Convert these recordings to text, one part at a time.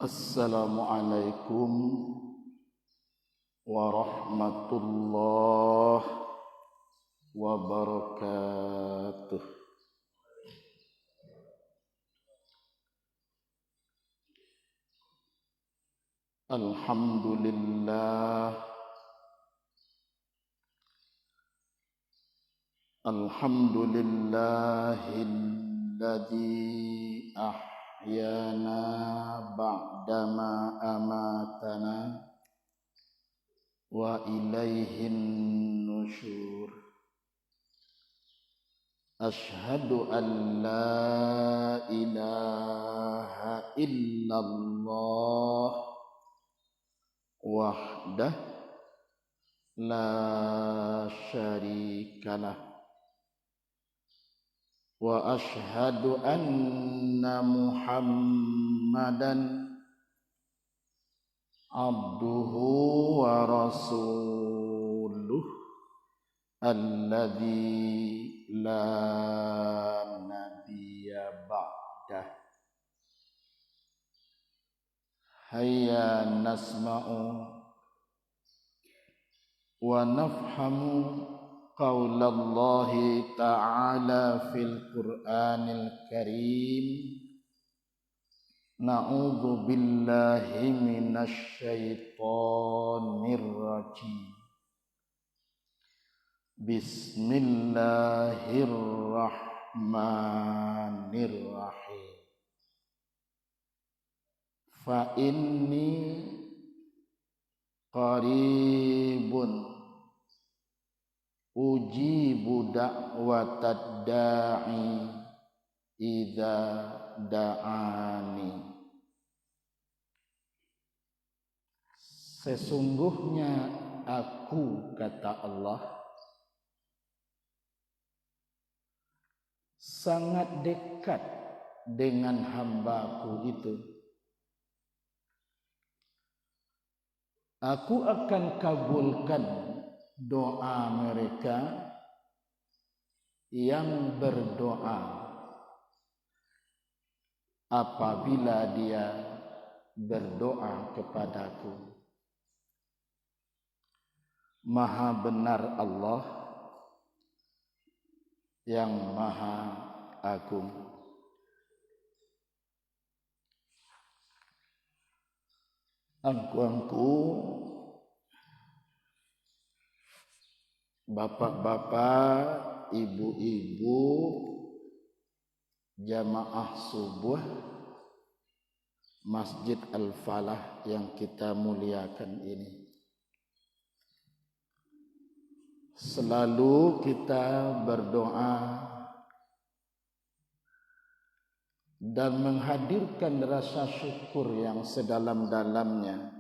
Assalamualaikum warahmatullahi wabarakatuh. Alhamdulillahilladzi ahyana ba'dama amatana wa ilaihin nusyur. Ashhadu an la ilaha illallah wahdah la syarikalah wa ashhadu anna Muhammadan abduhu wa rasuluh alladzi la nabiyya ba'dah. Hayya nasma'u wa nafhamu qaulallahi ta'ala fil Qur'anil Karim. Na'udzu billahi minasy syaithanir rajim. Bismillahirrahmanirrahim. Fa inni qaribun ujibu da'watad da'i idza da'ani. Sesungguhnya aku, kata Allah, sangat dekat dengan hamba-Ku itu. Aku akan kabulkan doa mereka yang berdoa apabila dia berdoa kepadaku. Maha benar Allah yang Maha Agung. Angku-angku, bapak-bapak, ibu-ibu, jamaah subuh Masjid Al-Falah yang kita muliakan ini. Selalu kita berdoa dan menghadirkan rasa syukur yang sedalam-dalamnya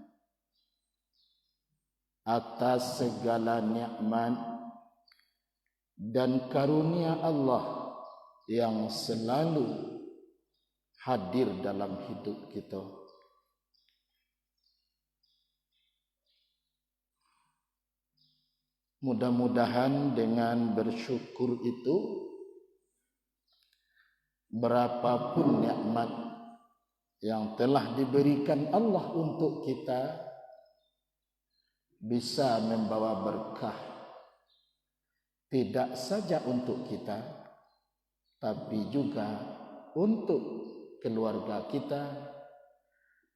atas segala nikmat dan karunia Allah yang selalu hadir dalam hidup kita. Mudah-mudahan dengan bersyukur itu, berapapun nikmat yang telah diberikan Allah untuk kita, bisa membawa berkah, tidak saja untuk kita, tapi juga untuk keluarga kita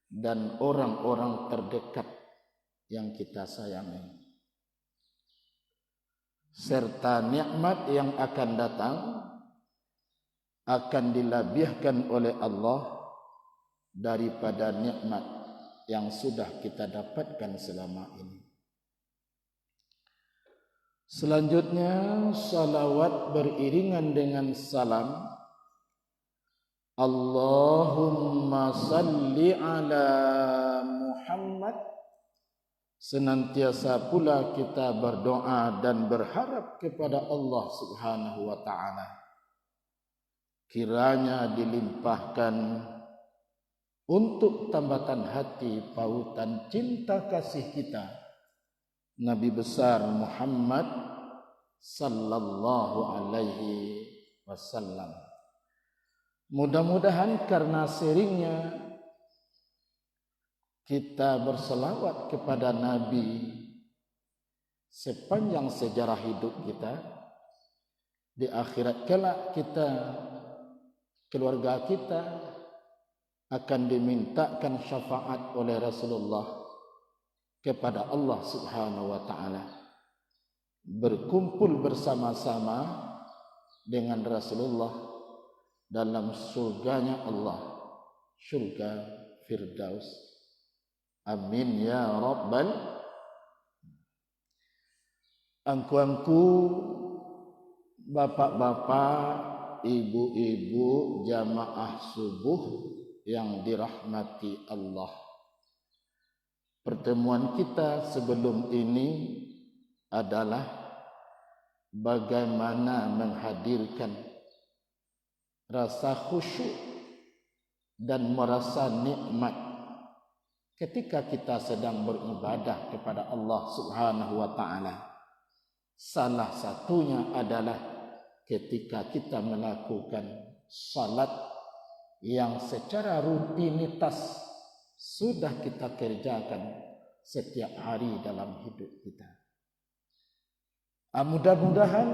dan orang-orang terdekat yang kita sayangi. Serta nikmat yang akan datang akan dilebihkan oleh Allah daripada nikmat yang sudah kita dapatkan selama ini. Selanjutnya, salawat beriringan dengan salam. Allahumma salli ala Muhammad. Senantiasa pula kita berdoa dan berharap kepada Allah Subhanahu wa ta'ala, kiranya dilimpahkan untuk tambatan hati pautan cinta kasih kita Nabi besar Muhammad sallallahu alaihi wasallam. Mudah-mudahan karena seringnya kita berselawat kepada Nabi sepanjang sejarah hidup kita, di akhirat kelak kita, keluarga kita akan dimintakan syafaat oleh Rasulullah kepada Allah Subhanahu wa taala, berkumpul bersama-sama dengan Rasulullah dalam surganya Allah, surga Firdaus. Amin ya Rabbal. Angku-angku, bapak-bapak, ibu-ibu, jamaah subuh yang dirahmati Allah. Pertemuan kita sebelum ini adalah bagaimana menghadirkan rasa khusyuk dan merasa nikmat ketika kita sedang beribadah kepada Allah Subhanahu wa taala. Salah satunya adalah ketika kita melakukan salat yang secara rutinitas sudah kita kerjakan setiap hari dalam hidup kita. Mudah-mudahan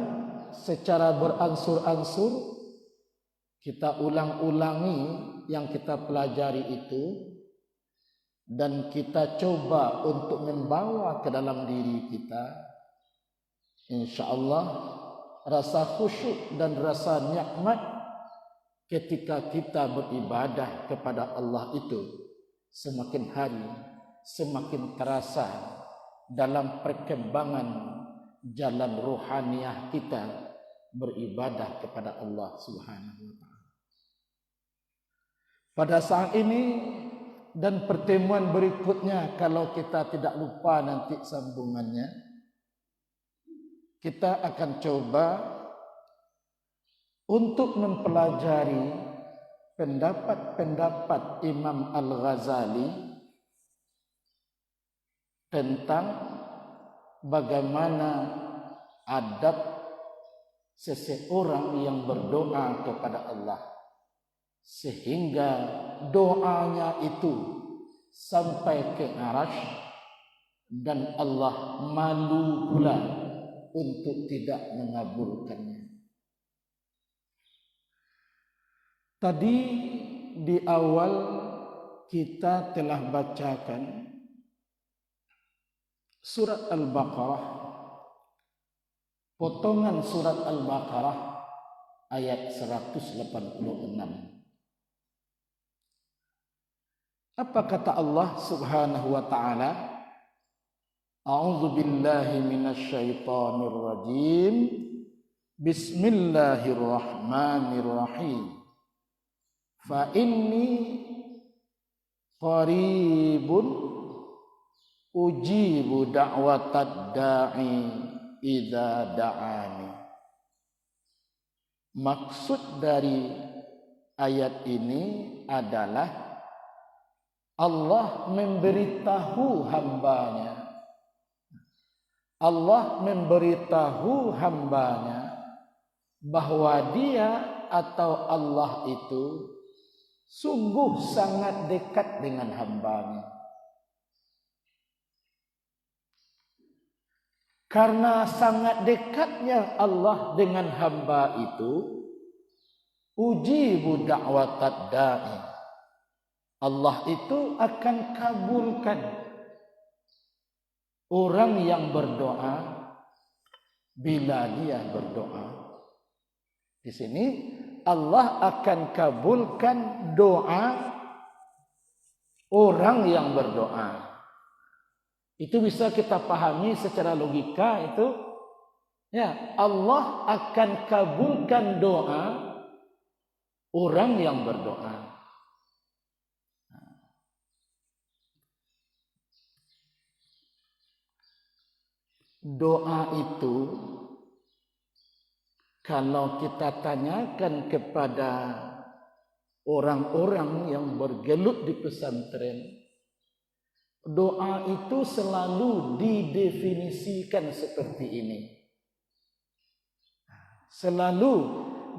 secara beransur-ansur kita ulang-ulangi yang kita pelajari itu, dan kita coba untuk membawa ke dalam diri kita. InsyaAllah rasa khusyuk dan rasa nikmat ketika kita beribadah kepada Allah itu semakin hari semakin terasa dalam perkembangan jalan rohaniah kita beribadah kepada Allah Subhanahu wa taala. Pada saat ini dan pertemuan berikutnya, kalau kita tidak lupa nanti sambungannya, kita akan coba untuk mempelajari pendapat-pendapat Imam Al-Ghazali tentang bagaimana adab seseorang yang berdoa kepada Allah, sehingga doanya itu sampai ke arasy dan Allah malu pula untuk tidak mengabulkannya. Tadi di awal kita telah bacakan surat Al-Baqarah, potongan surat Al-Baqarah ayat 186. Apa kata Allah Subhanahu wa taala? A'udzu billahi minasy syaithanir rajim. Bismillahirrahmanirrahim. Fa inni qaribun ujibu da'watad da'i idza da'ani. Maksud dari ayat ini adalah Allah memberitahu hambanya. Allah memberitahu hambanya bahwa dia atau Allah itu sungguh sangat dekat dengan hambanya. Karena sangat dekatnya Allah dengan hamba itu, ujibu da'watad da'i. Allah itu akan kabulkan orang yang berdoa bila dia berdoa. Di sini Allah akan kabulkan doa orang yang berdoa. Itu bisa kita pahami secara logika itu. Ya, Allah akan kabulkan doa orang yang berdoa. Doa itu kalau kita tanyakan kepada orang-orang yang bergelut di pesantren, doa itu selalu didefinisikan seperti ini. Selalu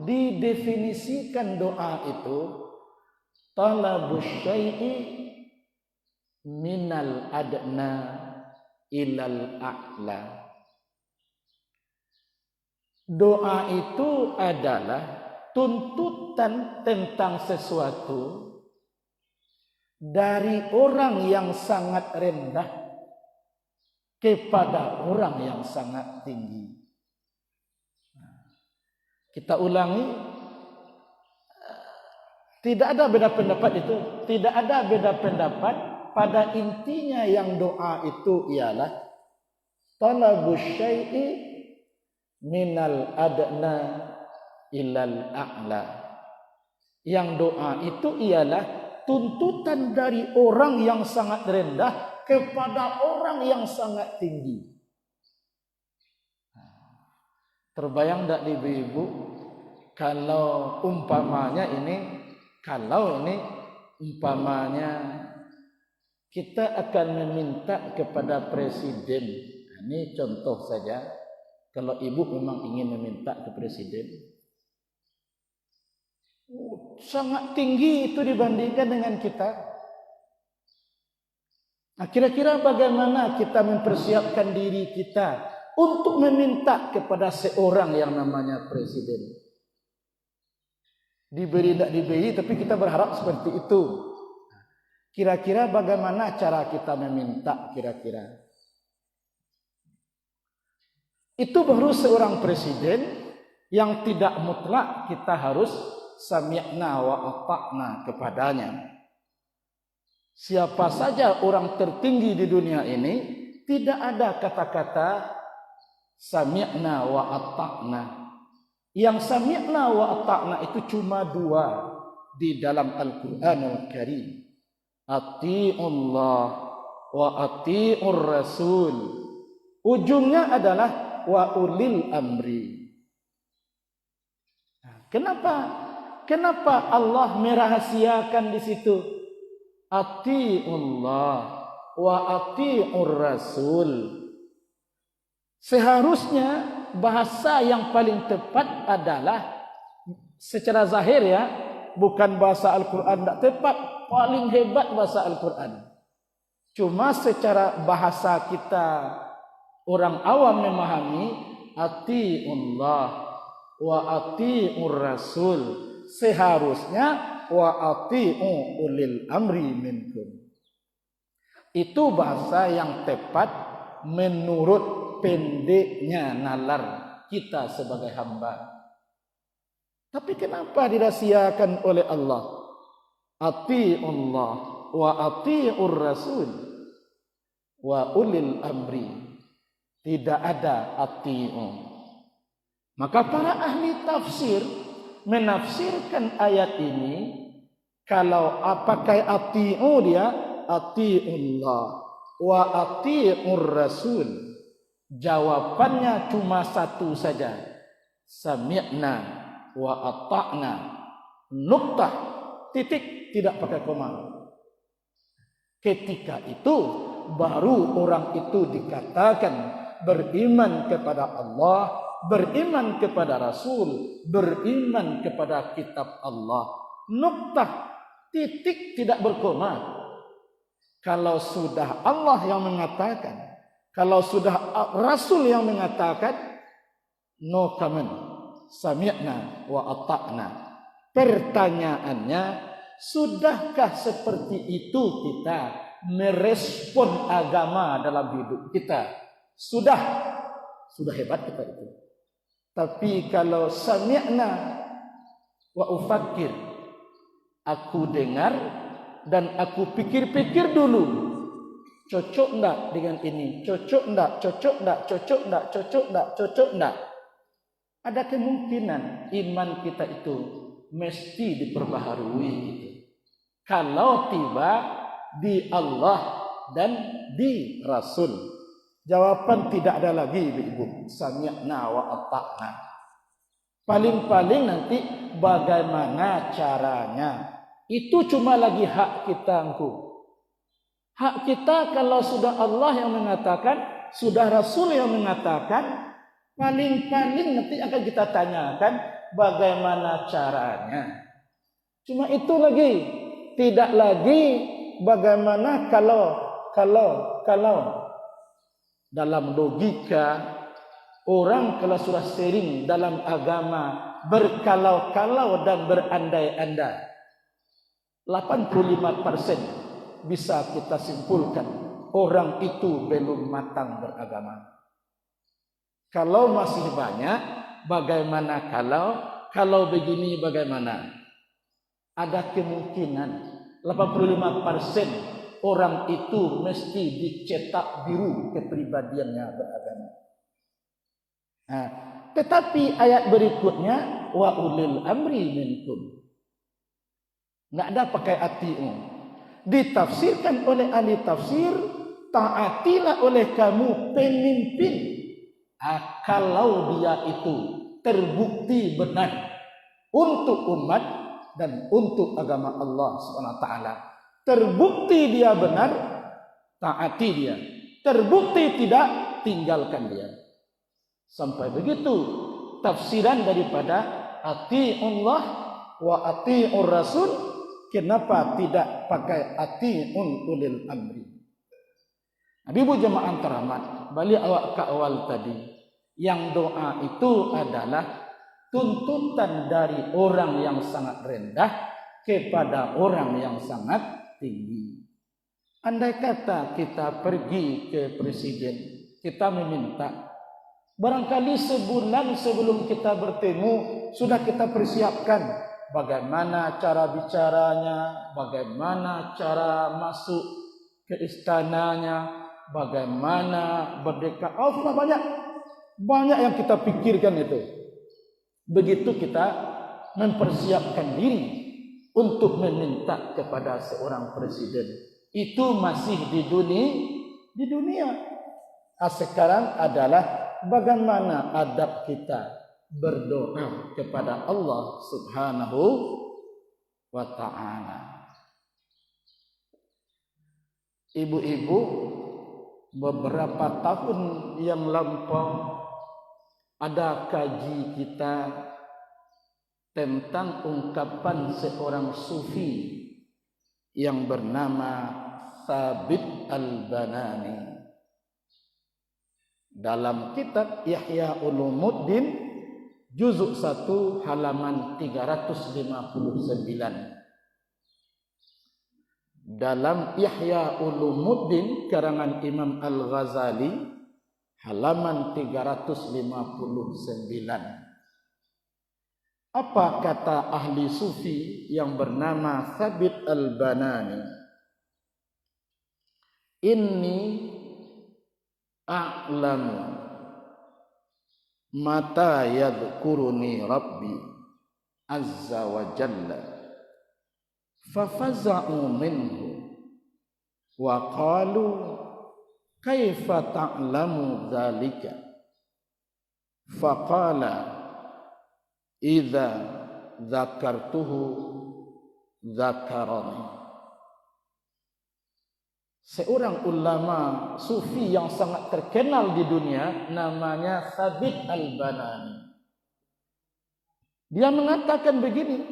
didefinisikan doa itu talabus syai'i minal adna ilal a'la. Doa itu adalah tuntutan tentang sesuatu dari orang yang sangat rendah kepada orang yang sangat tinggi. Kita ulangi, tidak ada beda pendapat itu, tidak ada beda pendapat. Pada intinya yang doa itu ialah talabus syai'i minal adna ilal a'la. Yang doa itu ialah tuntutan dari orang yang sangat rendah kepada orang yang sangat tinggi. Terbayang tak ibu-ibu kalau umpamanya ini, umpamanya kita akan meminta kepada presiden. Ini contoh saja. Kalau ibu memang ingin meminta ke presiden, sangat tinggi itu dibandingkan dengan kita. Nah, kira-kira bagaimana kita mempersiapkan diri kita untuk meminta kepada seorang yang namanya presiden? Diberi tidak diberi, tapi kita berharap seperti itu. Kira-kira bagaimana cara kita meminta kira-kira? Itu baru seorang presiden yang tidak mutlak kita harus sami'na wa ata'na kepadanya. Siapa saja orang tertinggi di dunia ini, tidak ada kata-kata sami'na wa ata'na. Yang sami'na wa ata'na itu cuma dua di dalam Al-Quranul Karim. Ati'ullah wa ati'ur rasul. Ujungnya adalah wa ulil amri. Kenapa Allah merahasiakan di situ? Ati'ullah wa ati'ur rasul. Seharusnya bahasa yang paling tepat adalah secara zahir ya, bukan bahasa Al-Quran tidak tepat, paling hebat bahasa Al-Quran. Cuma secara bahasa kita orang awam memahami ati'ullah wa ati'ur rasul. Seharusnya wa ati'u ulil amri minkum. Itu bahasa yang tepat menurut pendeknya nalar kita sebagai hamba. Tapi kenapa dirahasiakan oleh Allah? Ati'ullah wa ati'ur rasul wa ulil amri. Tidak ada ati'u. Maka para ahli tafsir menafsirkan ayat ini, kalau pakai ati'u dia ati'ullah wa ati'ur rasul. Jawabannya cuma satu saja. Sami'na wa ata'na. Nuktah, titik, tidak pakai koma. Ketika itu baru orang itu dikatakan beriman kepada Allah, beriman kepada Rasul, beriman kepada kitab Allah. Nuktah, titik, tidak berkoma. Kalau sudah Allah yang mengatakan, kalau sudah Rasul yang mengatakan, no comment, sami'na wa ata'na. Pertanyaannya, sudahkah seperti itu kita merespon agama dalam hidup kita? Sudah hebat kita itu. Tapi kalau sami'na wa ufakkir, aku dengar dan aku pikir-pikir dulu, cocok enggak dengan ini, cocok enggak, cocok enggak, cocok enggak, cocok enggak, cocok enggak. Ada kemungkinan iman kita itu mesti diperbaharui gitu. Kalau tiba di Allah dan di Rasul. Jawaban tidak ada lagi ibu-ibu. Sami'na wa ata'na. Paling-paling nanti bagaimana caranya. Itu cuma lagi hak kita engkau. Hak kita kalau sudah Allah yang mengatakan, sudah Rasul yang mengatakan, paling-paling nanti akan kita tanyakan bagaimana caranya. Cuma itu lagi. Tidak lagi bagaimana kalau dalam logika orang kalau sudah sering dalam agama berkalau-kalau dan berandai-andai, 85% bisa kita simpulkan orang itu belum matang beragama. Kalau masih banyak, bagaimana kalau begini bagaimana? Ada kemungkinan 85% orang itu mesti dicetak biru kepribadiannya beragama. Nah, tetapi ayat berikutnya wa ulil amri minkum. Enggak ada pakai ati'u. Ditafsirkan oleh ahli tafsir, taatilah oleh kamu pemimpin. Kalau dia itu terbukti benar untuk umat dan untuk agama Allah SWT. Terbukti dia benar, taati dia. Terbukti tidak, tinggalkan dia. Sampai begitu tafsiran daripada ati'ullah wa ati'ur rasul. Kenapa tidak pakai ati'un ulil amri? Ibu jemaah terhormat, balik awak ke awal tadi. Yang doa itu adalah tuntutan dari orang yang sangat rendah kepada orang yang sangat tinggi. Andai kata kita pergi ke presiden, kita meminta, barangkali sebulan sebelum kita bertemu sudah kita persiapkan bagaimana cara bicaranya, bagaimana cara masuk ke istananya, bagaimana berdekat. Oh, sudah banyak yang kita pikirkan itu. Begitu kita mempersiapkan diri untuk meminta kepada seorang presiden. Itu masih di dunia. Sekarang adalah bagaimana adab kita berdoa kepada Allah Subhanahu wa ta'ala. Ibu-ibu, beberapa tahun yang lampau ada kaji kita tentang ungkapan seorang sufi yang bernama Thabit Al-Banani. Dalam kitab Ihya Ulumuddin juzuk 1 halaman 359. Dalam Ihya Ulumuddin karangan Imam Al-Ghazali halaman 359. Apa kata ahli sufi yang bernama Thabit Al-Banani? Inni a'lamu mata yadhkuruni Rabbi azza wa jalla fafaza'u minhu wa qalu kaifa ta'lamu dhalika faqala idza dzakartuhu dzakarani. Seorang ulama sufi yang sangat terkenal di dunia namanya Thabit Al-Banani. Dia mengatakan begini,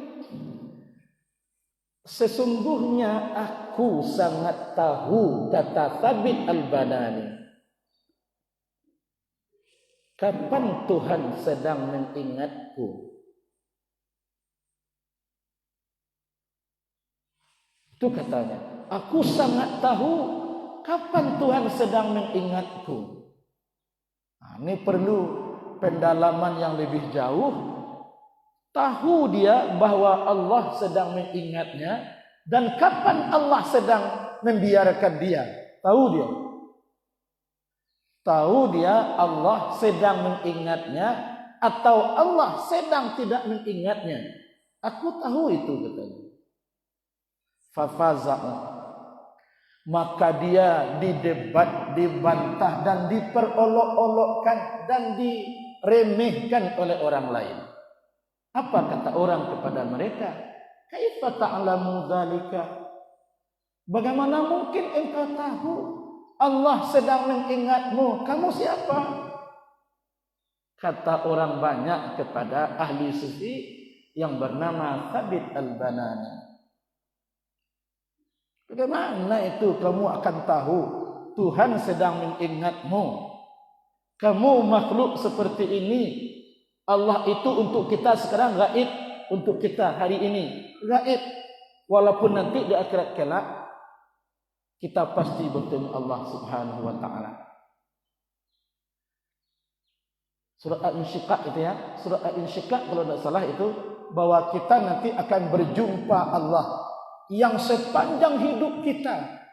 sesungguhnya aku sangat tahu, kata Thabit Al-Banani, kapan Tuhan sedang mengingatku. Itu katanya, aku sangat tahu kapan Tuhan sedang mengingatku. Nah, ini perlu pendalaman yang lebih jauh. Tahu dia bahwa Allah sedang mengingatnya dan kapan Allah sedang membiarkan dia. Tahu dia. Tahu dia Allah sedang mengingatnya atau Allah sedang tidak mengingatnya. Aku tahu itu, katanya. Fafaza'u, maka dia didebat, dibantah dan diperolok-olokkan dan diremehkan oleh orang lain. Apa kata orang kepada mereka? Kaifa ta'lamu dzalika? Bagaimana mungkin engkau tahu Allah sedang mengingatmu? Kamu siapa? Kata orang banyak kepada ahli sufi yang bernama Thabit Al-Banani. Bagaimana itu kamu akan tahu Tuhan sedang mengingatmu? Kamu makhluk seperti ini. Allah itu untuk kita sekarang gaib, untuk kita hari ini gaib. Walaupun nanti di akhirat kelak kita pasti bertemu Allah Subhanahu wa taala. Surah Al-Insyiqaq itu ya. Surah Al-Insyiqaq kalau tidak salah itu bahwa kita nanti akan berjumpa Allah yang sepanjang hidup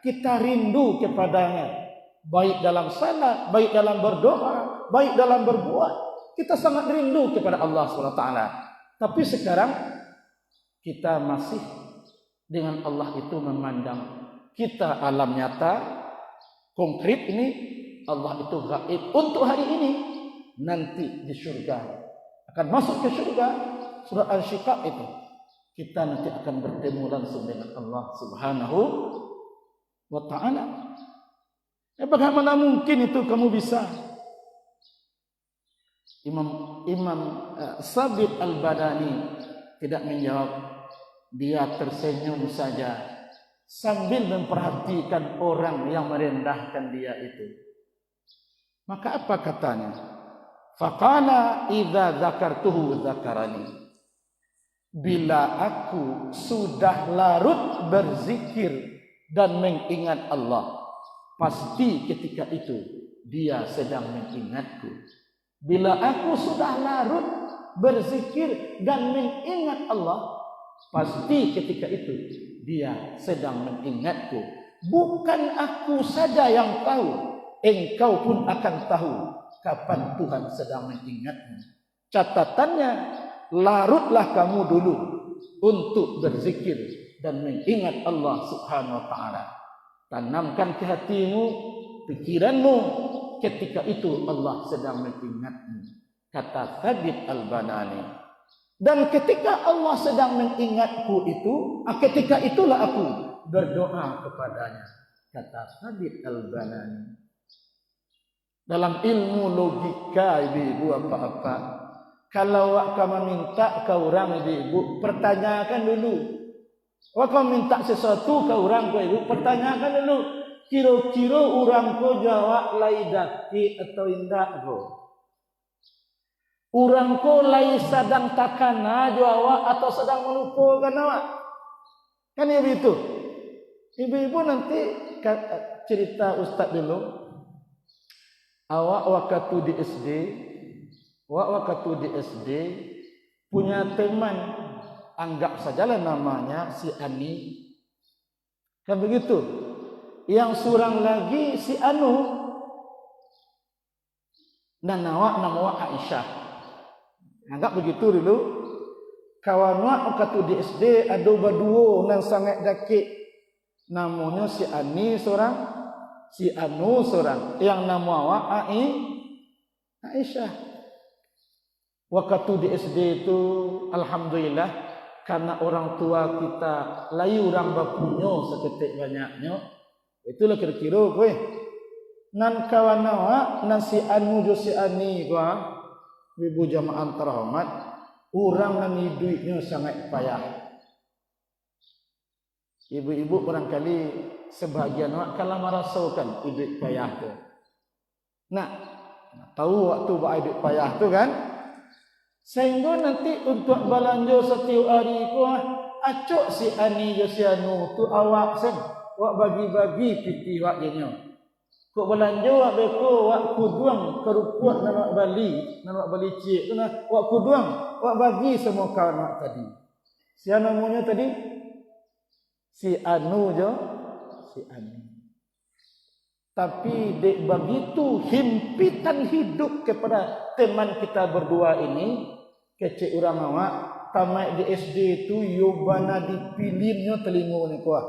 kita rindu kepadanya. Baik dalam salat, baik dalam berdoa, baik dalam berbuat. Kita sangat rindu kepada Allah SWT. Tapi sekarang kita masih dengan Allah itu memandang kita alam nyata, konkret ini, Allah itu gaib untuk hari ini. Nanti di surga, akan masuk ke surga. Surah Al-Insyiqaq itu kita nanti akan bertemu langsung dengan Allah Subhanahu wa ta'ala. Bagaimana mungkin itu kamu bisa? Imam Sabit Al-Badani tidak menjawab. Dia tersenyum saja sambil memperhatikan orang yang merendahkan dia itu. Maka apa katanya? Faqala idza dzakartuhu dzakarani. Bila aku sudah larut berzikir dan mengingat Allah, pasti ketika itu dia sedang mengingatku. Bila aku sudah larut berzikir dan mengingat Allah, pasti ketika itu dia sedang mengingatku. Bukan aku saja yang tahu, engkau pun akan tahu kapan Tuhan sedang mengingatmu. Catatannya, larutlah kamu dulu untuk berzikir dan mengingat Allah Subhanahu wa taala. Tanamkan ke hatimu, pikiranmu, ketika itu Allah sedang mengingatmu. Kata Sabit Al-Badani. Dan ketika Allah sedang mengingatku itu, ketika itulah aku berdoa kepadanya. Kata Sabit Al-Badani. Dalam ilmu logika ibu-ibu apa-apa, kalau kamu minta ke orang ibu, pertanyakan dulu. Kalau kamu minta sesuatu ke orang ibu, pertanyakan dulu. Kira-kira orang ko jawab lai daki atau indah ko. Orang ko lai sedang takana jawab atau sedang melupakan awak. Kan begitu. Ibu-ibu nanti cerita Ustaz dulu. Awak waktu di SD punya teman, anggap sajalah namanya si Ani. Kan begitu. Yang seorang lagi si Anu. Dan nama Aisyah. Anggap begitu dulu. Kawan waktu di SD ada berdua yang sangat dekat. Namanya si Ani seorang, si Anu seorang, yang nama awak Aisyah. Waktu di SD itu alhamdulillah karena orang tua kita layu orang bapunyo seketik banyaknya. Itulah kira-kira kowe. Nan kawan awak nan si Anu jo si Ani gua ibu jamaah terhormat, orang nan hidupnya sangat payah. Ibu-ibu barangkali sebahagian awak kalau merasakan hidup payah tu. Nah, tahu waktu buat hidup payah tu kan? Sehingga nanti untuk belanja setiap hari ku acok si Ani jo si Anu tu awak sen, awak bagi-bagi piti awak jenyo. Kok belanja awak beko awak kuduang kerupuat nak bali cik tu nah, awak kuduang awak bagi semua kawan awak tadi. Si namanya tadi si Anu jo, si Ani. Tapi dek begitu himpitan hidup kepada teman kita berdua ini, kecik orang awak, tamat di SD itu yobana dipilihnya telinga ni kuah,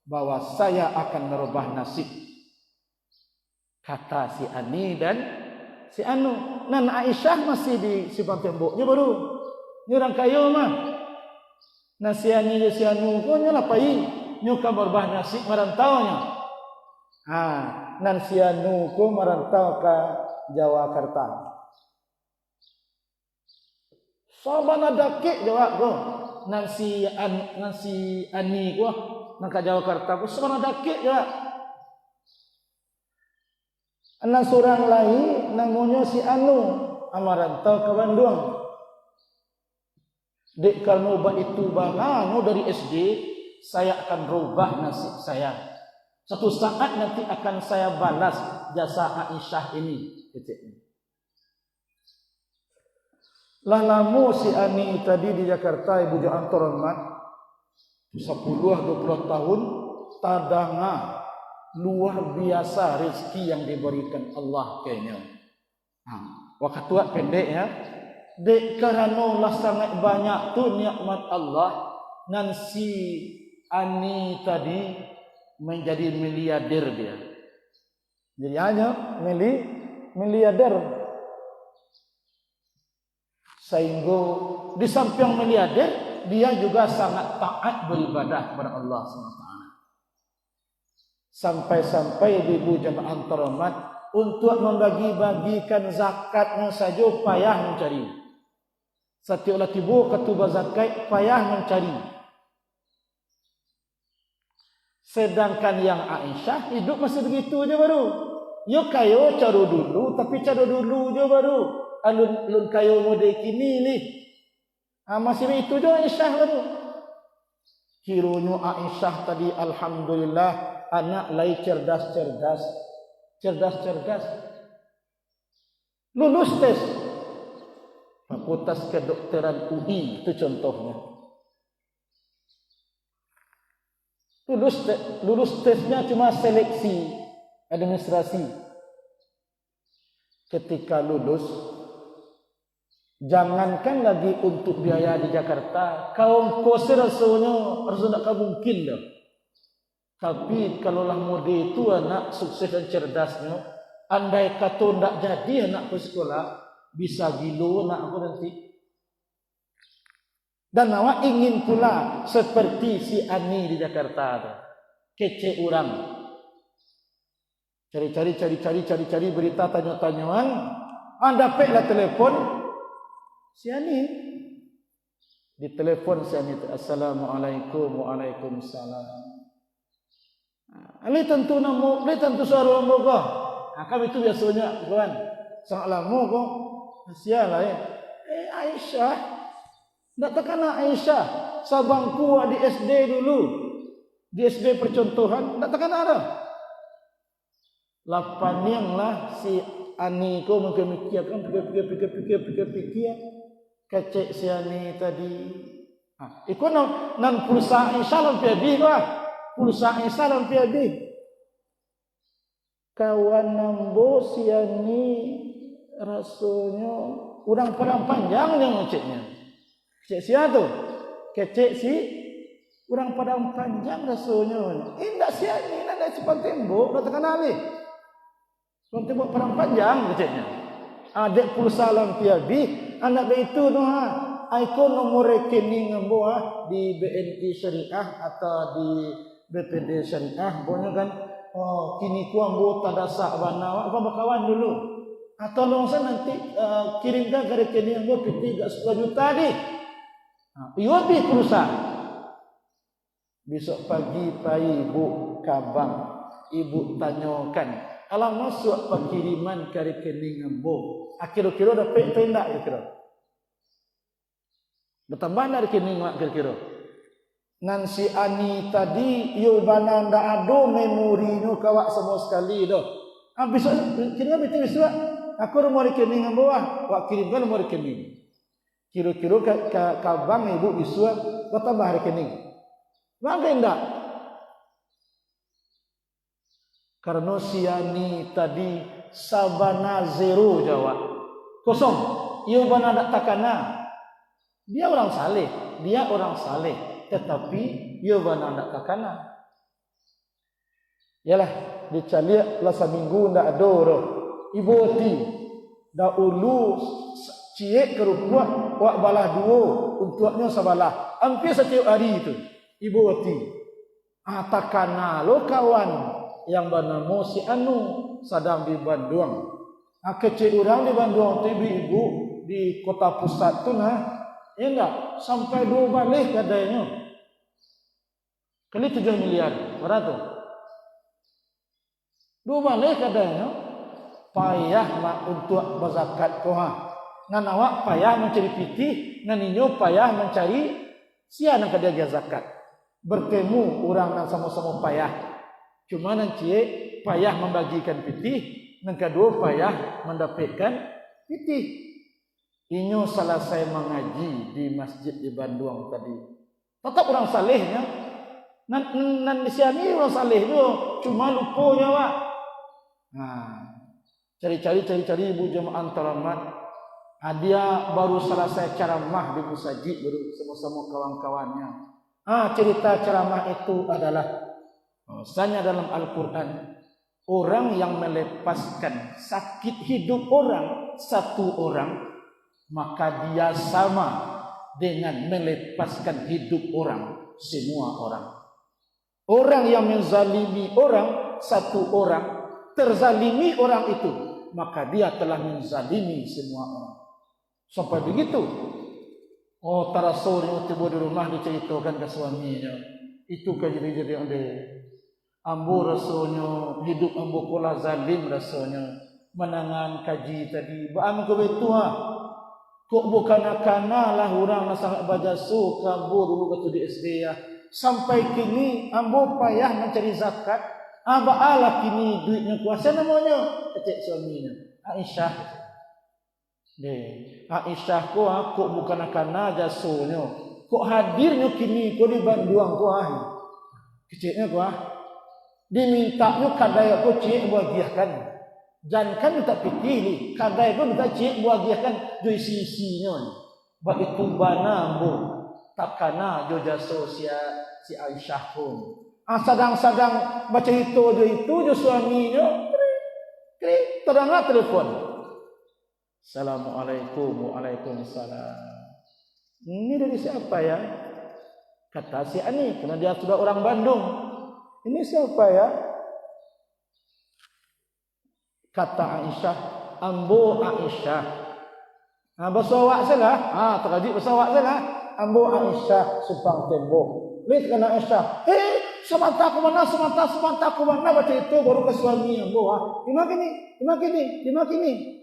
bahwa saya akan merubah nasib. Kata si Ani dan si Anu. Nan Aisyah masih di simpang temboknya baru. Ni orang kaya mah. Nah si Ani dan si Anu ko nya lapai nyuka berubah nasib merantaunya. Nan si Anu ko merantau ke Jawakarta. Sabana dakik jawab ko. Nan si Ani ko nang ka Jakarta ku semana dakik je. Anak seorang lain namanya si Anu amarantau ke Bandung. Dek kalau itu bangun dari SD, saya akan rubah nasib saya. Satu saat nanti akan saya balas jasa Aisyah ini. Lah lamu si Ani tadi di Jakarta ibu jo antoramat 10-20 tahun tadanga luar biasa rezeki yang diberikan Allah kayaknya. Waktu tua pendek ya. Dek karena lah sangat banyak tu nikmat Allah nan si Ani tadi menjadi miliarder dia. Jadi hanya miliarder. Sehingga di samping miliarder, dia juga sangat taat beribadah kepada Allah SWT. Sampai-sampai ibu jemaah terhormat untuk membagi-bagikan zakatnya saja payah mencari. Setiap laki ibu ketubah zakat payah mencari. Sedangkan yang Aisyah hidup masih begitu aja baru. Yo kayo caro dulu, tapi caro dulu je baru. Alun kayo mode kini ni. Masih itu je Aisyah baru. Kiranya Aisyah tadi alhamdulillah anak lai cerdas. Lulus tes Fakultas Kedokteran UI itu contohnya. Lulus tesnya cuma seleksi administrasi. Ketika lulus, jangankan lagi untuk biaya di Jakarta, kaum kos rasanya tak mungkin dah. Tapi kalaulah mode itu anak sukses dan cerdasnya, andai kata tak jadi anak ke sekolah, bisa gilo anak aku nanti. Dan awak ingin pula seperti si Ani di Jakarta, kece orang. Cari berita tanya-tanyaan, dapatlah telefon si Ani. Di telefon si Ani, Assalamualaikum, Waalaikumsalam. Ali tentu suara moga. Kami itu biasanya kawan, sangat lama kok. Sialah ya. Aisyah, tak terkena Aisyah. Sabangku di SD dulu, di SD percontohan, tak terkena ada. Lapan yang lah si Ani ko memikirkan, pikir, kecek si Ani tadi. Ikut nan pulsa Aisyah lampi habis lah. Pulsa Aisyah lampi habis. Kawan nambo si Ani rasanya kurang panjang yang ngeceknya. Kecek si tu. Kecek si kurang panjang rasanya. Indah si Ani nak cepat tembok, dah terkenal ni. Sebab tembok panjang keceknya. Adik pulsa lampi habis, anak itu ikon nomor rekening ambo di BNI Syariah atau di BPD Syariah, pokoknya kan kini ku ambo tadasak bana apa bakawan dulu. Atau longsan nanti kirimkan ke rekening ambo PT 10 juta ni. Iyo habis pulsa. Besok pagi pai ibu kabang, ibu tanyakan, alam masuk pengiriman ke rekening ambo. Kira-kira dapat tindak kira-kira. Bertambah dari rekening mak kira-kira. Nan si Ani tadi yo bana ndak ada memori no kawak semua sekali dah. Besok kira betul besok aku mau rekening ambo wak kirimkan nomor rekening. Kira-kira kabang ibu isua bertambah rekening. Bagaimana enggak? Karena si Ani tadi sabana zero jawab. Kosong. Yo bana ndak takana. Dia orang saleh, tetapi ia bana ndak takana. Yalah, dicaliak lah seminggu ndak ada roh. Ibu ti dah ulu ciek ke rupuah wak balah dua, untuknya sabalah. Hampir setiap hari itu. Ibu ti takana lo kawan yang bernama si Anu sedang di Bandung. Kecil orang di Bandung tu ibu di kota pusat tu ya enggak, sampai 2 balik katanya. kali 7 miliar berapa? Dua balik kadang payah mak untuk berzakat ko ha. Ngan awak payah mencari pitih, ngan inyo payah mencari sia nang kadia zakat. Bertemu orang yang sama-sama payah. Cuma nanti payah membagikan pitih, nang kedua payah mendapatkan pitih. Inyo selesai mengaji di masjid di Bandung tadi. Tetap orang salehnya. Nan di sini orang saleh tu, cuma lupanya wak. Cari-cari ibu jemaah teramat. Dia baru selesai ceramah di musajid baru sama-sama kawan-kawannya. Cerita ceramah itu adalah bahwasanya dalam Al-Quran orang yang melepaskan sakit hidup orang satu orang, maka dia sama dengan melepaskan hidup orang semua orang. Orang yang menzalimi orang satu orang, terzalimi orang itu, maka dia telah menzalimi semua orang. Sampai begitu. Tarasore tiba di rumah diceritakan ke suaminya. Itu kejadian yang dia. Ambo rasanya hidup ambo kula zalim rasanya. Menangan kaji tadi. Baam ko betu ha. Kok bukan akana lah orang na sangat bajasu kambo dulu waktu di SD ya. Sampai kini ambo payah mencari zakat. Baalah kini duitnya kuasa namanya. Kecik suaminya. Aisyah. Aisyah kok bukan akan jasunya. Kok hadirnya kini kok di Bandung kok keciknya kok dimintanya kadai kok cik bagiakan. Jangan kan tak pikir ni kadai kok minta cik bagiakan dari sisinya. Bagi tumbana ambo takana jo jaso si Aisyah pun. Sadang-sadang baca itu jo suaminya. Teranglah telepon. Assalamualaikum, waalaikumsalam. Ini dari siapa ya? Kata si Ani, karena dia sudah orang Bandung. Ini siapa ya? Kata Aisyah, ambo Aisyah. Bahasa awak salah. Terjadi bahasa awak salah. Ambo Aisyah supang tembok. Lihat kena Aisyah. Semata aku mana baca itu baru ke suami ambo. Gimana kini?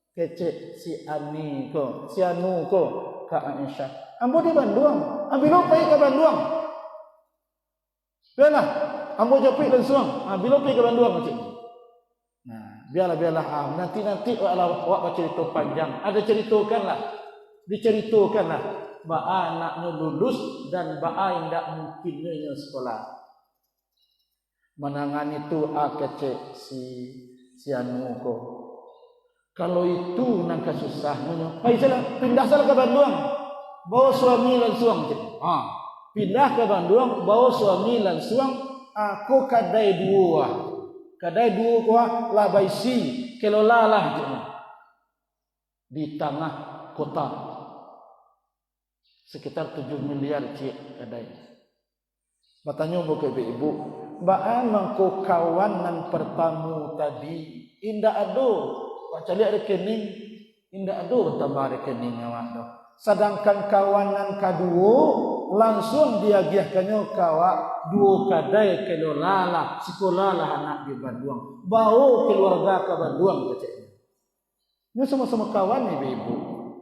Kecek si Ani ko, si Anu ko, Kak Aisyah. Ambo di Bandung, ambil pergi ke Bandung. Biarlah, ambo jopik dan suang. Ambil pergi ke Bandung macam ni. Biarlah. Nanti awak baca cerita panjang. Ada diceritakanlah. Ba'a anaknya lulus dan ba'a tidak mungkinnya sekolah. Menangan itu kecek si Anu ko. Kalau itu nangka susah, pindah salah ke Bandung, bawa suami langsung. Pindah ke Bandung, bawa suami langsung. Aku kadai dua kuah labaisi kelolalah di tengah kota, sekitar 7 miliar cik kadai. Bertanya ke ibu, baan mangko kawanan pertama tadi indah ado. Baca lihat rekening indah ado tambah rekening awak dah. Sedangkan kawanan kedua langsung diagiahkannya kawak dua kadai kelolala sekolah lah anak di Bandung. Bawa keluarga ke Bandung keceknya. Ini sama-sama kawan nih ibu.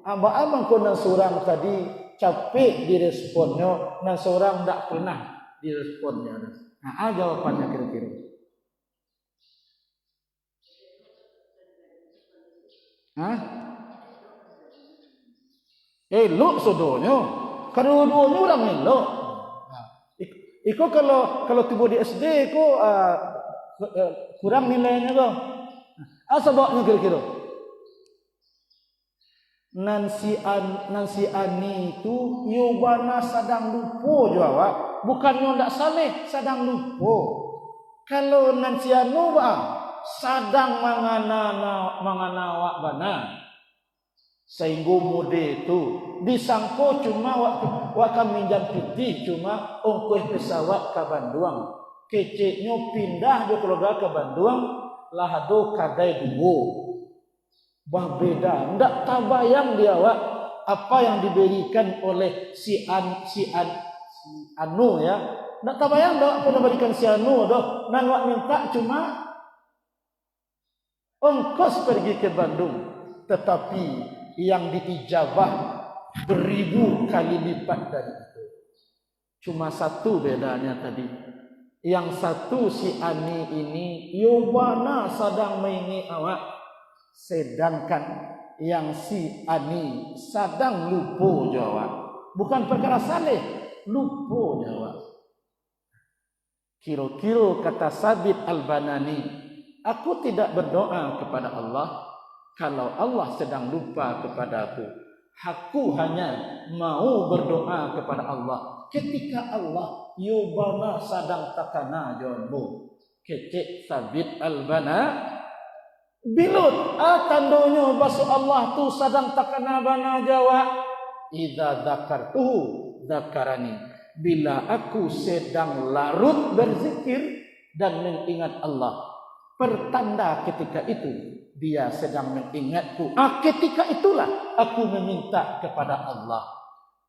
Abang kau nang seorang tadi capek diresponnya, nang seorang tak pernah diresponnya. Jawapannya kira-kira. Elok sodonya. Kedua-duanya orang elok. Iko kalau tiba di SD ko kurang nilainya ko. Sebabnya kira-kira. Nansi Ani itu nyobana sadang lupa jawab. Bukannya ndak saleh, sadang lupa. Kalau Nansi Anu sadang mangana bana sehingga mode itu disangko cuma waktu minjam pitih cuma ongkos pesawat ke Bandung. Keceknya pindah dia keluarga ke Bandung lahado kadai dua. Beda, ndak tabayang dia apa yang diberikan oleh si Anu ya. Nak tabayang dah aku nak berikan sianu dah. Nan wak minta cuma ongkos pergi ke Bandung. Tetapi yang ditijabah beribu kali lipat dari itu. Cuma satu bedanya tadi. Yang satu si Ani ini Yobana sedang maini awak. Sedangkan yang si Ani sedang lupa jawab. Bukan perkara saleh, lupa jawab. Kira-kira kata Sabit Al-Banani, aku tidak berdoa kepada Allah kalau Allah sedang lupa kepada aku. Aku hanya mau berdoa kepada Allah ketika Allah Yobana sedang takana jawabmu. Kecek Sabit Al-Banani bilut tandanya bahasa Allah tu sedang takana bana jawab. Idza dzakartuhu dzakarani. Bila aku sedang larut berzikir dan mengingat Allah, pertanda ketika itu dia sedang mengingatku. Ketika itulah aku meminta kepada Allah.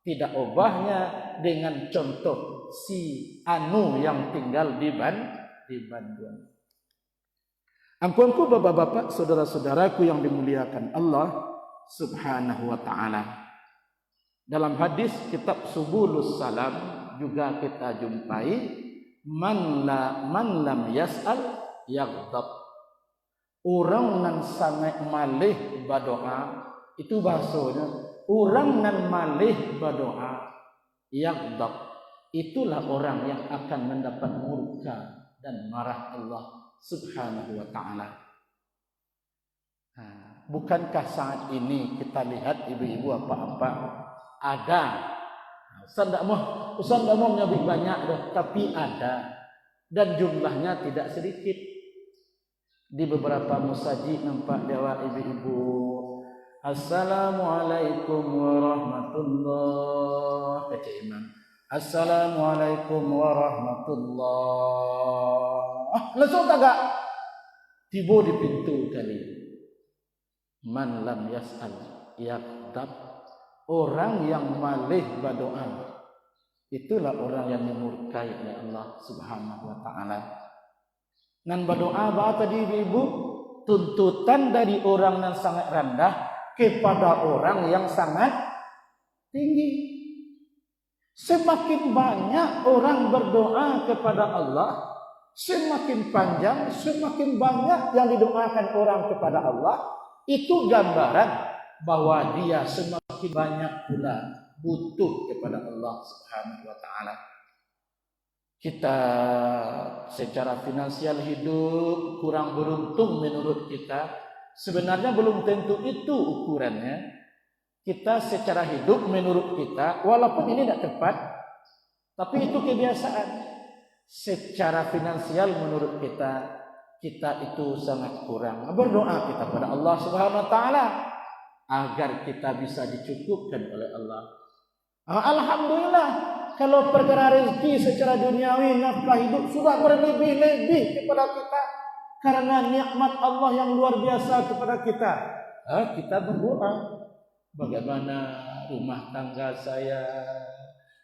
Tidak ubahnya dengan contoh si Anu yang tinggal di Bandung. Ampunku bapak-bapak, saudara-saudaraku yang dimuliakan Allah Subhanahu wa taala. Dalam hadis kitab Subulus Salam juga kita jumpai man lam yas'al yaghdab. Orang nan sangat malih berdoa, itu bahasanya orang nan malih berdoa yaghdab. Itulah orang yang akan mendapat murka dan marah Allah Subhanahu wa ta'ala. Bukankah saat ini kita lihat ibu-ibu apa-apa ada. Ustaz tak mau nyabik banyak dah, tapi ada. Dan jumlahnya tidak sedikit. Di beberapa musajid nampak jawab ibu-ibu, Assalamualaikum warahmatullahi wabarakatuh. Assalamualaikum warahmatullahi. Langsung tagak tiba di pintu kali. Man lam yas'al yaghdab. Orang yang malih berdoa, itulah orang yang dimurkai oleh Allah Subhanahu wa taala. Nan berdoa apa tadi ibu? Tuntutan dari orang yang sangat rendah kepada orang yang sangat tinggi. Semakin banyak orang berdoa kepada Allah, semakin panjang, semakin banyak yang didoakan orang kepada Allah. Itu gambaran bahwa dia semakin banyak pula butuh kepada Allah Subhanahu wa taala. Kita secara finansial hidup kurang beruntung menurut kita. Sebenarnya belum tentu itu ukurannya. Kita secara hidup menurut kita, walaupun ini tidak tepat, tapi itu kebiasaan. Secara finansial menurut kita itu sangat kurang. Berdoa kita kepada Allah Subhanahu wa taala agar kita bisa dicukupkan oleh Allah. Alhamdulillah, kalau perkara rezeki secara duniawi, nafkah hidup sudah berlebih-lebih kepada kita karena nikmat Allah yang luar biasa kepada kita. Kita berdoa, bagaimana rumah tangga saya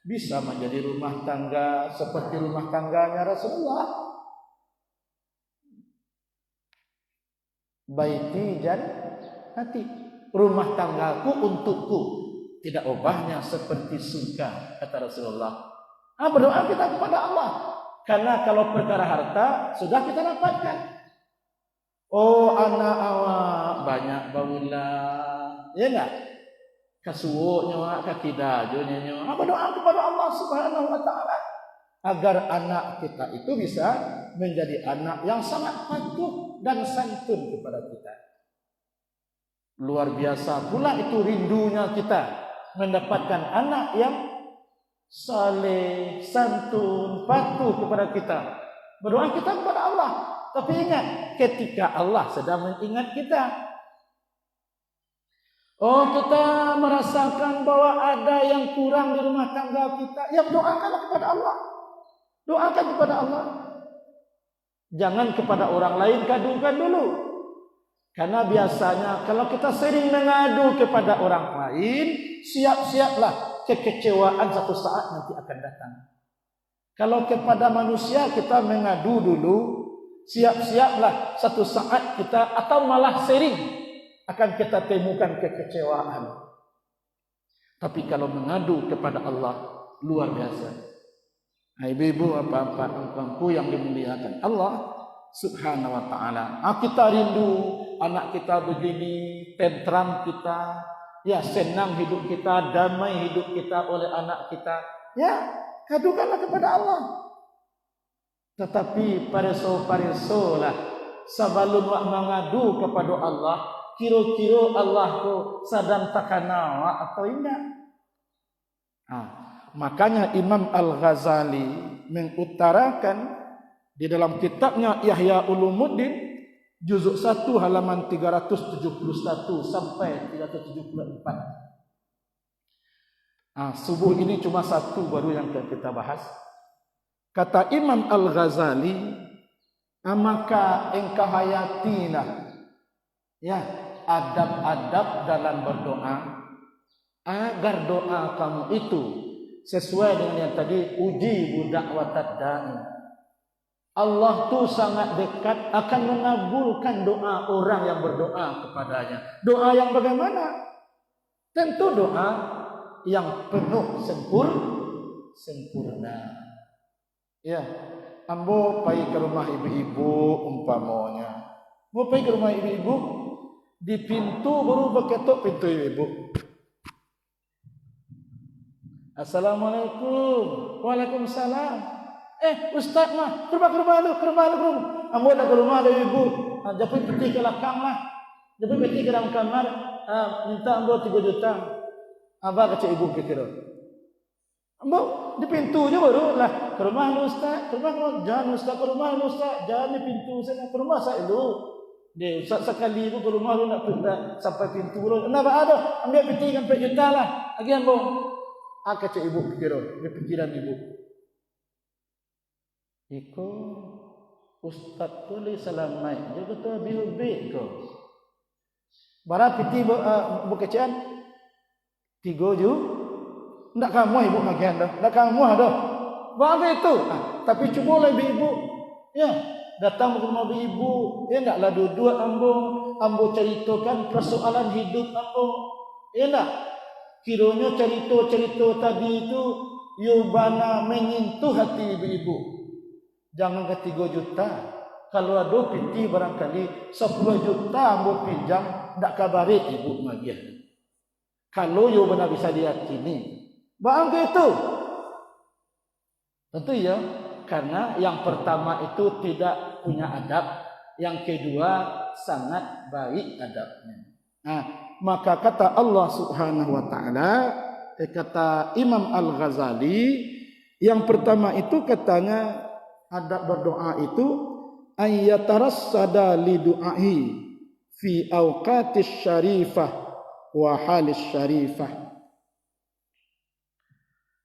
bisa menjadi rumah tangga seperti rumah tangganya Rasulullah. Baiti jannati, rumah tanggaku untukku, tidak ubahnya seperti surga, kata Rasulullah. Berdoa kita kepada Allah, karena kalau perkara harta sudah kita dapatkan. Oh anak awak banyak baulah, ya enggak? Kasuwuknya, kakidajonya, berdoa kepada Allah Subhanahu wa taala agar anak kita itu bisa menjadi anak yang sangat patuh dan santun kepada kita. Luar biasa pula itu rindunya kita mendapatkan anak yang saleh, santun, patuh kepada kita. Berdoa kita kepada Allah. Tapi ingat, ketika Allah sedang mengingat kita, kita merasakan bahwa ada yang kurang di rumah tangga kita, ya doakanlah kepada Allah. Doakan kepada Allah. Jangan kepada orang lain, kadukan dulu. Karena biasanya kalau kita sering mengadu kepada orang lain, siap-siaplah kekecewaan satu saat nanti akan datang. Kalau kepada manusia kita mengadu dulu, siap-siaplah satu saat kita atau malah sering akan kita temukan kekecewaan. Tapi kalau mengadu kepada Allah, luar biasa. Ibu-ibu, bapak-bapak yang dimuliakan Allah Subhanahu wa ta'ala. Kita rindu anak kita begini, tentram kita, ya senang hidup kita, damai hidup kita oleh anak kita. Ya, adukanlah kepada Allah. Tetapi pareso lah sabalun wa mengadu kepada Allah, kira-kira Allah tu sadang takanawa atau tidak. Makanya Imam Al-Ghazali mengutarakan di dalam kitabnya Ihya Ulumuddin juzuk 1 halaman 371 sampai 374. Subuh ini cuma satu baru yang kita bahas. Kata Imam Al-Ghazali, maka engkau hayatina ya adab-adab dalam berdoa agar doa kamu itu sesuai dengan yang tadi, uji budak watad da'i. Allah tu sangat dekat akan mengabulkan doa orang yang berdoa kepadanya. Doa yang bagaimana? Tentu doa yang penuh sempurna. Ya, ambo pergi ke rumah ibu-ibu umpamanya. Mau pergi ke rumah ibu-ibu, di pintu baru berketuk pintu ibu. Assalamualaikum. Waalaikumsalam. Ustaz mah, ke rumah lu. Ambo dah ke rumah dari ibu. Jadi pergi ke belakang lah. Jadi pergi ke dalam kamar, minta ambo 3 juta. Abah kata ibu kira. Ambo di pintu je baru lah. Ke rumah lu Ustaz, jangan Ustaz, ke rumah lu Ustaz, jangan di pintu sana, ke rumah saya dulu. Dia Ustaz sekali ibu ke rumah lu nak sampai pintu lu. Kenapa ada? Ambil pergi kan 4 juta lah. Lagi ambo. Kata ibu kira, ini pikiran ibu. Iko Ustaz boleh salam naik. Dia kata biubik ko. Bara piti bukecian 3 ju. Ndak kamu ibu bagian dah. Ndak kamu dah. Bagus itu. Tapi cuba lah ibu. Ya, datang ke rumah ibu. Ya ndaklah duduk ambo ceritakan persoalan hidup ambo. Ya ndak? Kiranya cerita-cerita tadi itu yubana menyentuh hati ibu-ibu. Jangan ke 3 juta. Kalau ada piti barangkali 10 juta ambo pinjam, ndak kabari ibu magian. Kalau you benar bisa diyakini, bang itu. Tentu ya, karena yang pertama itu tidak punya adab, yang kedua sangat baik adabnya. Maka kata Allah Subhanahu wa taala, kata Imam Al-Ghazali, yang pertama itu katanya adab berdoa itu ayyatarassada li du'ahi fi awqatis syarifah wa halis syarifah.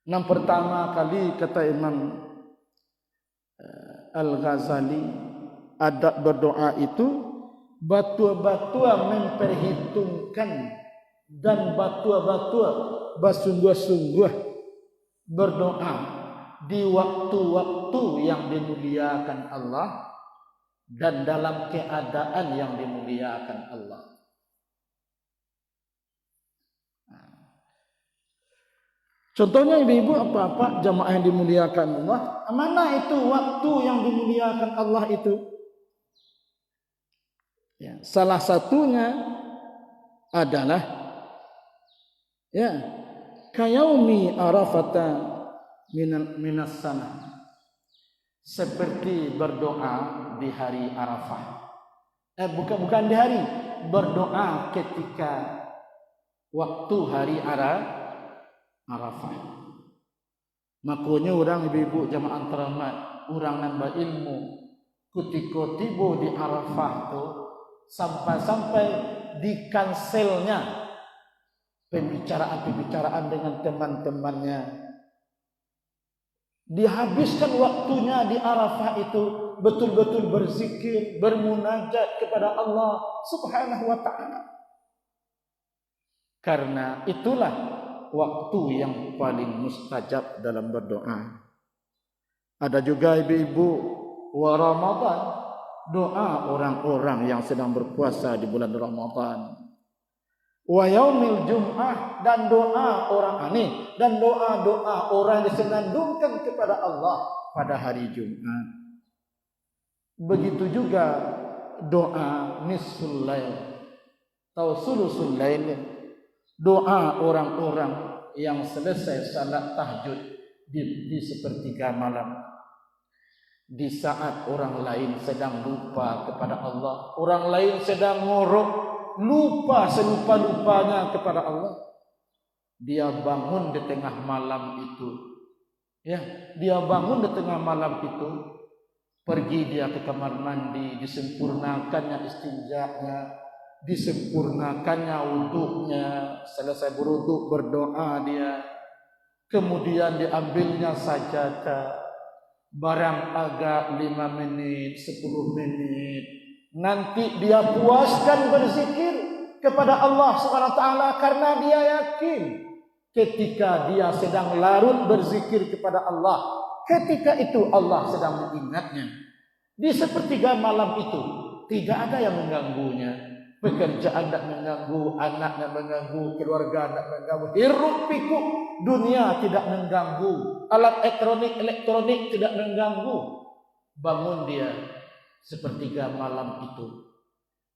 Yang pertama kali kata Imam Al-Ghazali, adab berdoa itu batua-batua memperhitungkan dan batua-batua bersungguh-sungguh berdoa di waktu-waktu yang dimuliakan Allah dan dalam keadaan yang dimuliakan Allah. Contohnya ibu-ibu apa-apa jamaah yang dimuliakan Allah, mana itu waktu yang dimuliakan Allah itu? Ya, salah satunya adalah ya kayaumi arafata minas sana, seperti berdoa di hari Arafah. Bukan di hari, berdoa ketika waktu hari Arafah. Makanya orang ibu-ibu jamaah terhormat, orang nambah ilmu, ketika tiba di Arafah tu sampai dikanselnya pembicaraan dengan teman-temannya. Dihabiskan waktunya di Arafah itu betul-betul berzikir, bermunajat kepada Allah Subhanahu wa taala. Karena itulah waktu yang paling mustajab dalam berdoa. Ada juga ibu-ibu wa Ramadan, doa orang-orang yang sedang berpuasa di bulan Ramadan. Wa yaumil jum'ah, dan doa orang ini, dan doa-doa orang yang disenandungkan kepada Allah pada hari Jumat. Begitu juga doa nisful lail atau sulusul lail, doa orang-orang yang selesai salat tahajud di sepertiga malam, di saat orang lain sedang lupa kepada Allah, orang lain sedang ngorok, lupa selupa-lupanya kepada Allah, dia bangun di tengah malam itu. Ya, dia bangun di tengah malam itu, pergi dia ke kamar mandi, disempurnakannya istinjanya, disempurnakannya wuduknya, selesai berwuduk berdoa dia, kemudian diambilnya sajadah, barang agak 5 menit, 10 menit, nanti dia puaskan berzikir kepada Allah SWT, karena dia yakin ketika dia sedang larut berzikir kepada Allah, ketika itu Allah sedang mengingatnya. Di sepertiga malam itu tidak ada yang mengganggunya, pekerjaan tidak mengganggu, anak tidak mengganggu, keluarga tidak mengganggu, hiruk pikuk dunia tidak mengganggu, alat elektronik tidak mengganggu. Bangun dia sepertiga malam itu,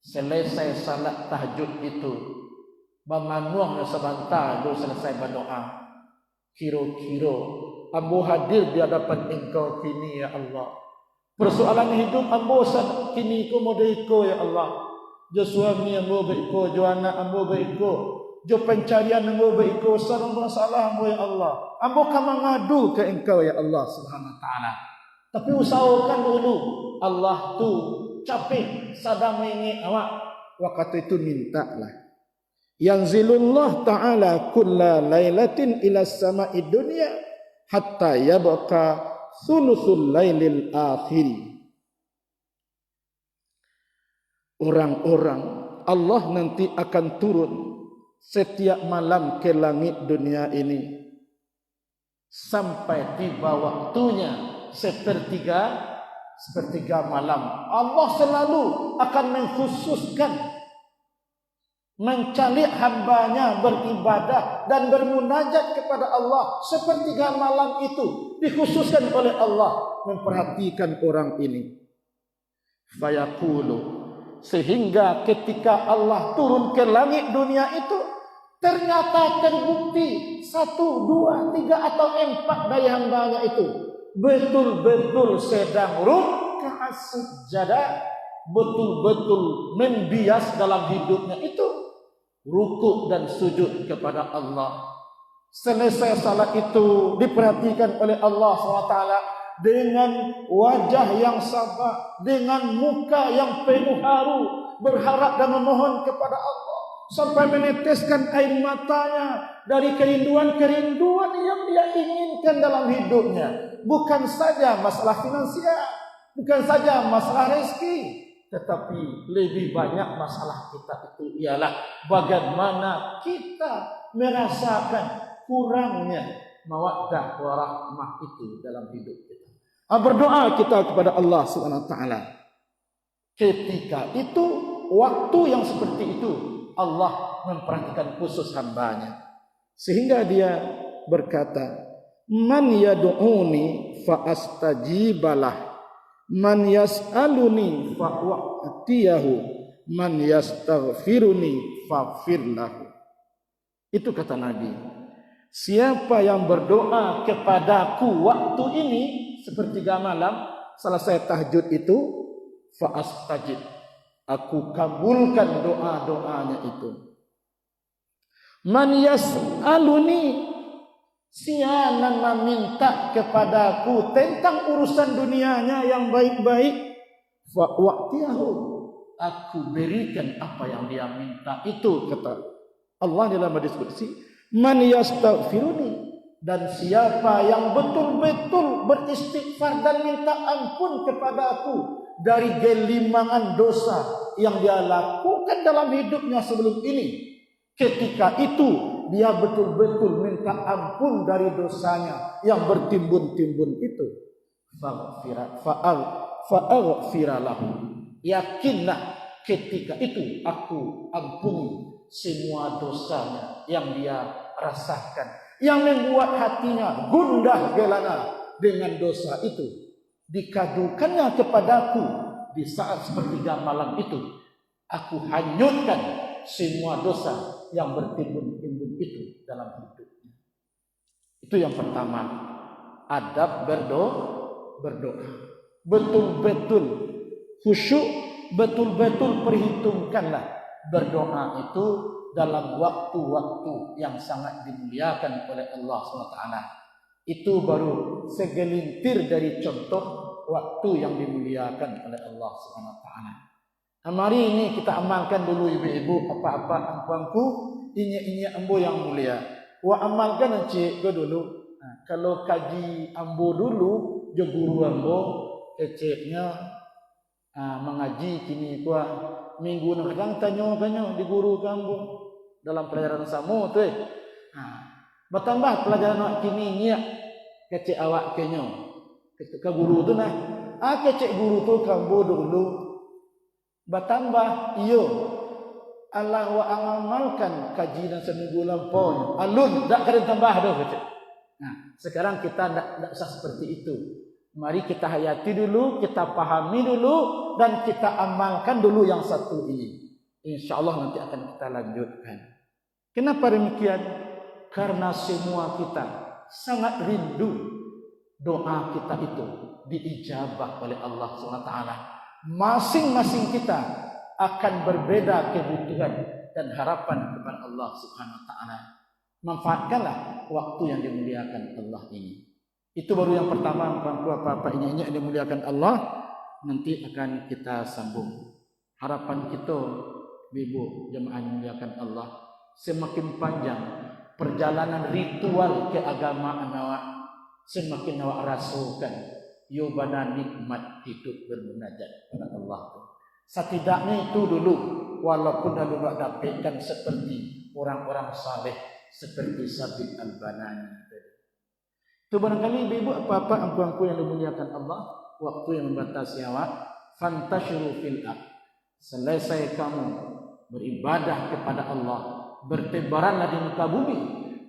selesai salat tahajud itu, bamanuang sebentar dulu selesai berdoa, kira-kira ambo hadir di hadapan engkau kini ya Allah, persoalan hidup ambo kini ko modeko ya Allah, jo suami ambo baiko, jo anak ambo baiko, jo pencarian ambo baiko, sarang masalah ambo ya Allah, ambo kan mengadu ke engkau ya Allah Subhanahu wa taala. Tapi usahakan dulu, Allah tu capek sadang mengi awak, waktu itu mintalah. Yanzilullah ta'ala kulla lailatin ila sama'i dunya hatta yabqa thuluthul lailil akhiri. Orang-orang Allah nanti akan turun setiap malam ke langit dunia ini sampai tiba waktunya sepertiga malam. Allah selalu akan mengkhususkan, mencari hambanya beribadah dan bermunajat kepada Allah sepertiga malam itu, dikhususkan oleh Allah memperhatikan orang ini. Fayaqulu, sehingga ketika Allah turun ke langit dunia itu, ternyata terbukti 1, 2, 3 atau 4 dari hambanya itu betul-betul sedang ruk'ah sujada, betul-betul membias dalam hidupnya itu rukuk dan sujud kepada Allah. Selesai salat itu diperhatikan oleh Allah SWT dengan wajah yang sabar, dengan muka yang penuh haru, berharap dan memohon kepada Allah, sampai meneteskan air matanya dari kerinduan-kerinduan yang dia inginkan dalam hidupnya. Bukan saja masalah finansial, bukan saja masalah rezeki, tetapi lebih banyak masalah kita itu ialah bagaimana kita merasakan kurangnya mawaddah warahmah itu dalam hidup kita. Berdoa kita kepada Allah Subhanahu wa taala. Ketika itu, waktu yang seperti itu, Allah memperhatikan khusus hambanya, sehingga dia berkata, man yad'uni fa astajibalah, man yas'aluni fa wa'tiyahu, man yastaghfiruni faghfir lahu. Itu kata Nabi, siapa yang berdoa kepadaku waktu ini sepertiga malam selesai tahajud itu, fa astajib, aku kabulkan doa-doanya itu. Man yas'aluni, siapa meminta kepadaku tentang urusan dunianya yang baik-baik, fa wa'tiyahu, aku berikan apa yang dia minta itu, kata Allah dalam hadis qudsi. Man yastaghfiruni, dan siapa yang betul-betul beristighfar dan minta ampun kepadaku dari gelimangan dosa yang dia lakukan dalam hidupnya sebelum ini, ketika itu dia betul-betul minta ampun dari dosanya yang bertimbun-timbun itu, fa'aghfira lahu. Yakinlah ketika itu aku ampuni semua dosanya yang dia rasakan, yang membuat hatinya gundah gelana dengan dosa itu. Dikadukannya kepadaku di saat sepertiga malam itu. Aku hanyutkan semua dosa yang bertimbun-timbun itu dalam hidupnya. Itu yang pertama, adab berdoa. Betul-betul khusyuk, betul-betul perhitungkanlah berdoa itu dalam waktu-waktu yang sangat dimuliakan oleh Allah SWT. Itu baru segelintir dari contoh waktu yang dimuliakan oleh Allah SWT. Mari ini kita amalkan dulu ibu-ibu, apa-apa ampuanku, ini ambo yang mulia. Wa amalkan encik go dulu. Kalau kaji ambo dulu, jo guru ambo, eceknya mengaji kini kuah minggu nak kadang tanya di guru kampung dalam pelajaran samu tu. Bertambah pelajaran awak kini nyak kecek awak kenyo ke guru tu nah. Kecek guru tu kambo dulu. Bertambah iyo Allah wa amalkan kaji dan seminggu lampau. Alun dak kada tambah dah kecek. Sekarang kita tidak usah seperti itu. Mari kita hayati dulu, kita pahami dulu, dan kita amalkan dulu yang satu ini. InsyaAllah nanti akan kita lanjutkan. Kenapa demikian? Karena semua kita sangat rindu doa kita itu diijabah oleh Allah SWT. Masing-masing kita akan berbeda kebutuhan dan harapan kepada Allah SWT. Manfaatkanlah waktu yang dimuliakan Allah ini. Itu baru yang pertama, apa-apa ini yang dimuliakan Allah. Nanti akan kita sambung. Harapan kita, ibu jemaah yang dimuliakan Allah, semakin panjang perjalanan ritual keagamaan awak, semakin awak rasakan yobana nikmat hidup bermunajat kepada Allah. Setidaknya itu dulu, walaupun lalu tak dapatkan seperti orang-orang saleh, seperti Sabit Al-Banani. Itu barangkali ibu apa-apa ampuanku yang dimuliakan Allah, waktu yang membatasi awak, fantashiru fil ard. Selesai kamu beribadah kepada Allah, bertebaranlah di muka bumi.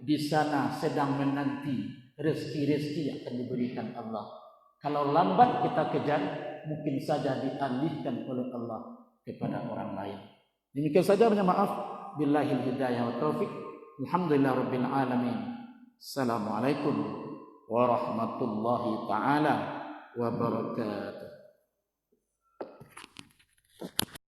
Di sana sedang menanti rezeki-rezeki yang akan diberikan Allah. Kalau lambat kita kejar, mungkin saja dialihkan oleh Allah kepada orang lain. Demikian saja, banyak maaf. Billahil hidayah wa taufiq. Alhamdulillah rabbil alamin. Assalamualaikum warahmatullahi taala wabarakatuh.